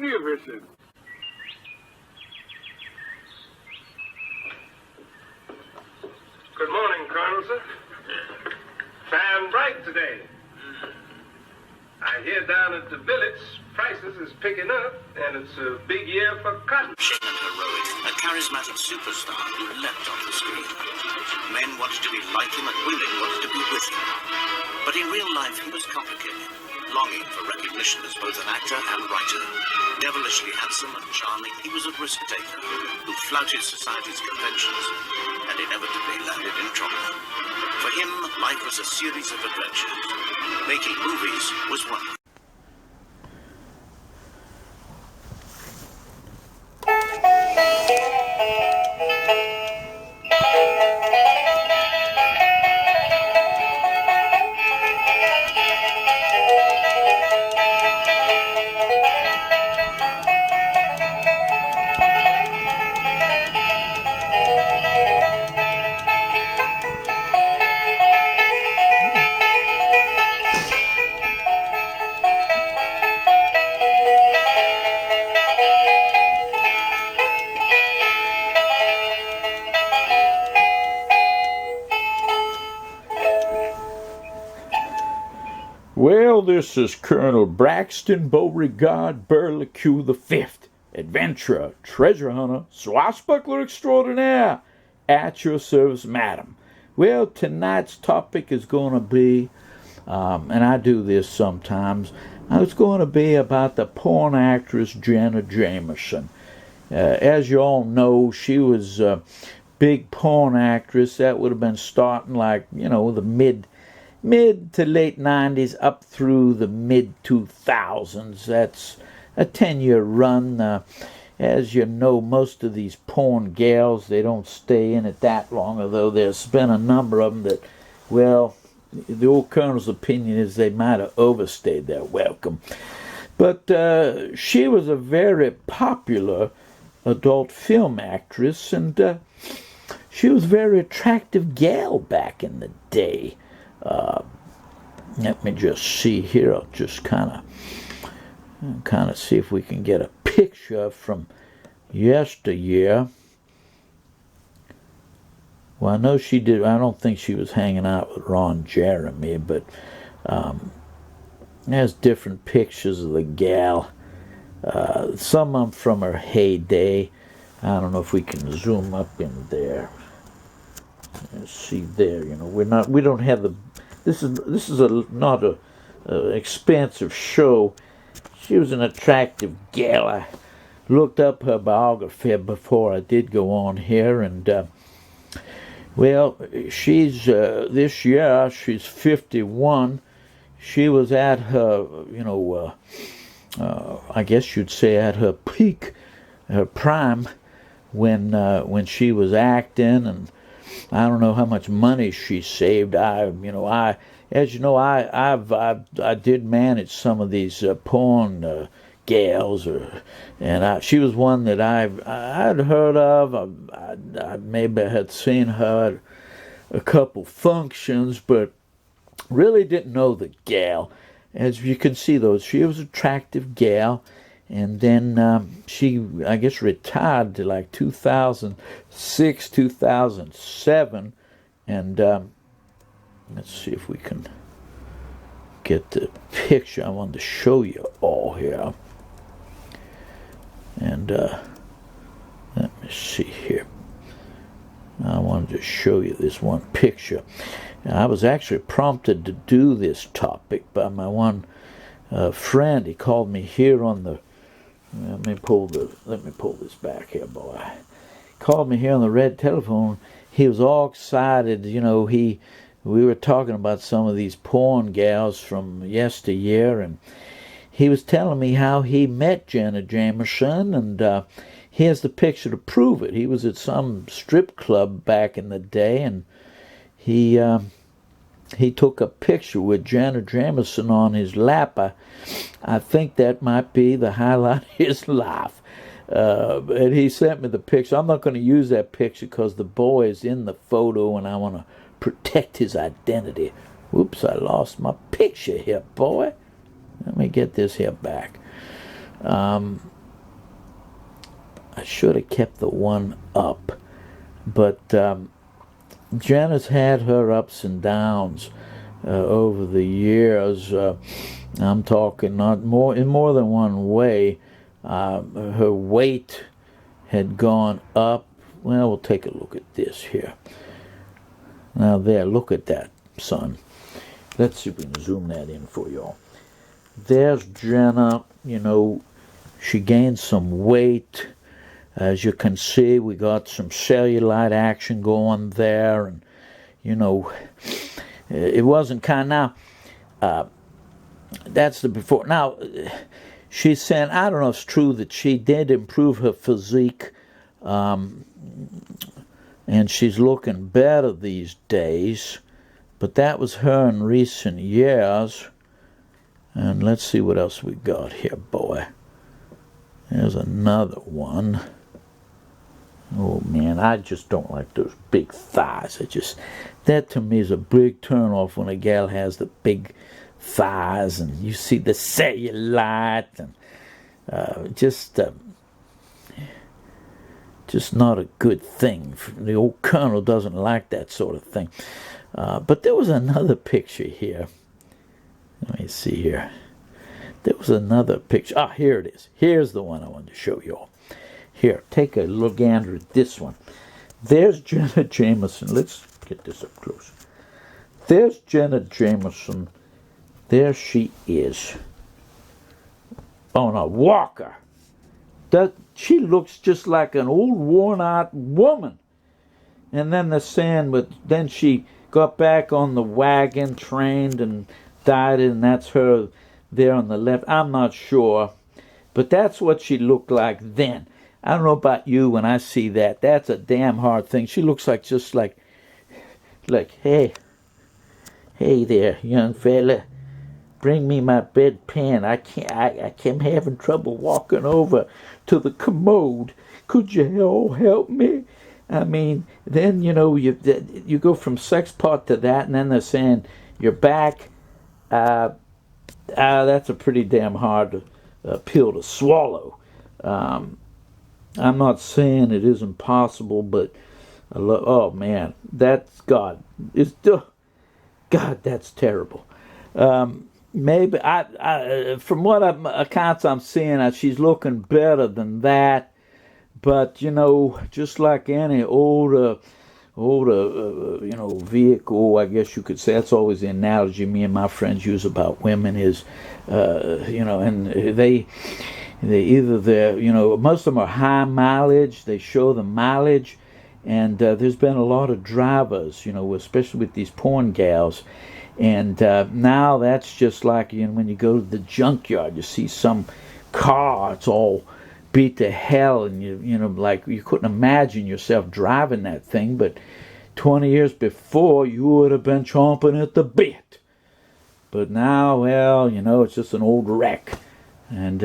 magnificent. Good morning, Colonel, sir. Fine bright today. I hear down at the village, prices is picking up, and it's a big year for cotton. And heroic, a charismatic superstar who leapt on the screen. Men wanted to be like him and women wanted to be with him. But in real life, he was complicated, longing for recognition as both an actor and writer. Devilishly handsome and charming, he was a risk-taker who flouted society's conventions and inevitably landed in trouble. For him, life was a series of adventures. Making movies was one. Well, this is Colonel Braxton Beauregard Burlique the Fifth, adventurer, treasure hunter, swashbuckler extraordinaire, at your service, madam. Well, tonight's topic is going to be, and I do this sometimes, it's going to be about the porn actress Jenna Jamison. As you all know, she was a big porn actress. That would have been starting like, the mid to late 90s up through the mid 2000s. That's a 10-year run. As you know, most of these porn gals, they don't stay in it that long, although there's been a number of them that, well, the old colonel's opinion is they might have overstayed their welcome. But she was a very popular adult film actress, and she was a very attractive gal back in the day. Let me just see here. I'll just kind of see if we can get a picture from yesteryear. Well, I know she did. I don't think she was hanging out with Ron Jeremy, but there's different pictures of the gal. Some of them from her heyday. I don't know if we can zoom up in there. Let's see there. We don't have the. This is not a expansive show. She was an attractive gal. I looked up her biography before I did go on here, and well, she's this year she's 51. She was at her, I guess you'd say at her peak, her prime, when she was acting, and I don't know how much money she saved. I did manage some of these porn gals, and she was one that I'd heard of. I maybe had seen her at a couple functions, but really didn't know the gal. As you can see, though, she was an attractive gal. And then she, I guess, retired to like 2006, 2007. And let's see if we can get the picture. I wanted to show you all here. And let me see here. I wanted to show you this one picture. And I was actually prompted to do this topic by my one friend. He called me here on the. Let me pull this back here, boy. He called me here on the red telephone. He was all excited. We were talking about some of these porn gals from yesteryear, and he was telling me how he met Jenna Jamison, and he has the picture to prove it. He was at some strip club back in the day, and he took a picture with Jenna Jamison on his lap. I think that might be the highlight of his life. And he sent me the picture. I'm not going to use that picture because the boy is in the photo and I want to protect his identity. Whoops, I lost my picture here, boy. Let me get this here back. I should have kept the one up. But Jenna's had her ups and downs over the years. I'm talking not more in more than one way. Her weight had gone up. Well, we'll take a look at this here. Now there, look at that, son. Let's see if we can zoom that in for y'all. There's Jenna. You know, she gained some weight. As you can see, we got some cellulite action going there, and you know, it wasn't kind of now. That's the before. Now, she's saying, I don't know if it's true that she did improve her physique, and she's looking better these days, but that was her in recent years. And let's see what else we got here, boy. There's another one. Oh man, I just don't like those big thighs. That to me is a big turnoff when a gal has the big thighs and you see the cellulite, and just not a good thing. The old colonel doesn't like that sort of thing. But there was another picture here. Let me see here. There was another picture. Ah, here it is. Here's the one I wanted to show you all. Here, take a look gander at this one. There's Jenna Jamison. Let's get this up close. There's Jenna Jamison. There she is. On a walker. She looks just like an old worn-out woman. And then they're saying, but then she got back on the wagon, trained, and dieted, and that's her there on the left. I'm not sure, but that's what she looked like then. I don't know about you. When I see that, that's a damn hard thing. She looks like just like hey there, young fella, bring me my bedpan. I'm having trouble walking over to the commode. Could you all help me? I mean, then you know you go from sex part to that, and then they're saying you're back. That's a pretty damn hard pill to swallow. I'm not saying it isn't possible, but oh man, that's God. God, that's terrible. Maybe from what accounts I'm seeing, she's looking better than that. But you know, just like any older vehicle, I guess you could say. That's always the analogy me and my friends use about women is, and they either most of them are high mileage. They show the mileage, and there's been a lot of drivers, especially with these porn gals, and now that's just like when you go to the junkyard, you see some car, it's all beat to hell, and like you couldn't imagine yourself driving that thing, but 20 years before you would have been chomping at the bit. But now, well, it's just an old wreck. And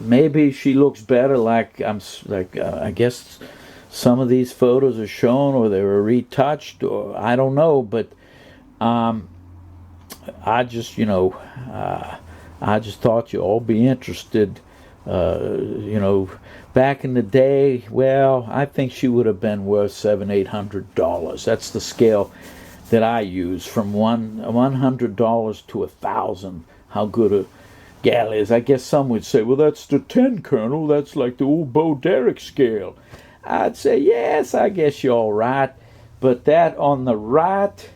maybe she looks better, I guess some of these photos are shown, or they were retouched, or I don't know. But I just thought you'd all be interested. Back in the day, well, I think she would have been worth $700-800. That's the scale that I use, from $100 to 1,000. How good a gal is. I guess some would say, well, that's the 10, Colonel. That's like the old Bo Derek scale. I'd say, yes, I guess you're all right. But that on the right,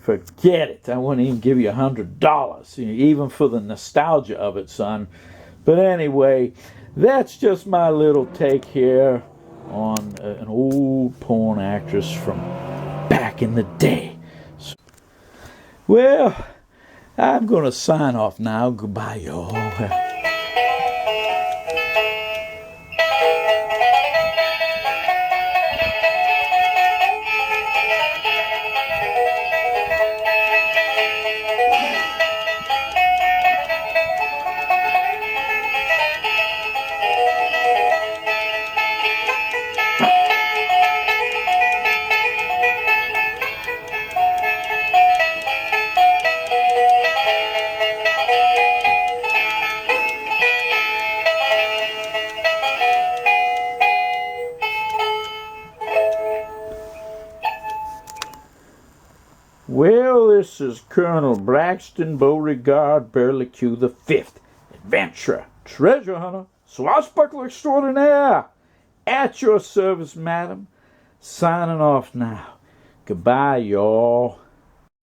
forget it. I wouldn't even give you $100, even for the nostalgia of it, son. But anyway, that's just my little take here on an old porn actress from back in the day. Well, I'm going to sign off now. Goodbye, y'all. Well, this is Colonel Braxton Beauregard Burlique the Fifth, adventurer, treasure hunter, swashbuckler extraordinaire. At your service, madam. Signing off now. Goodbye, y'all.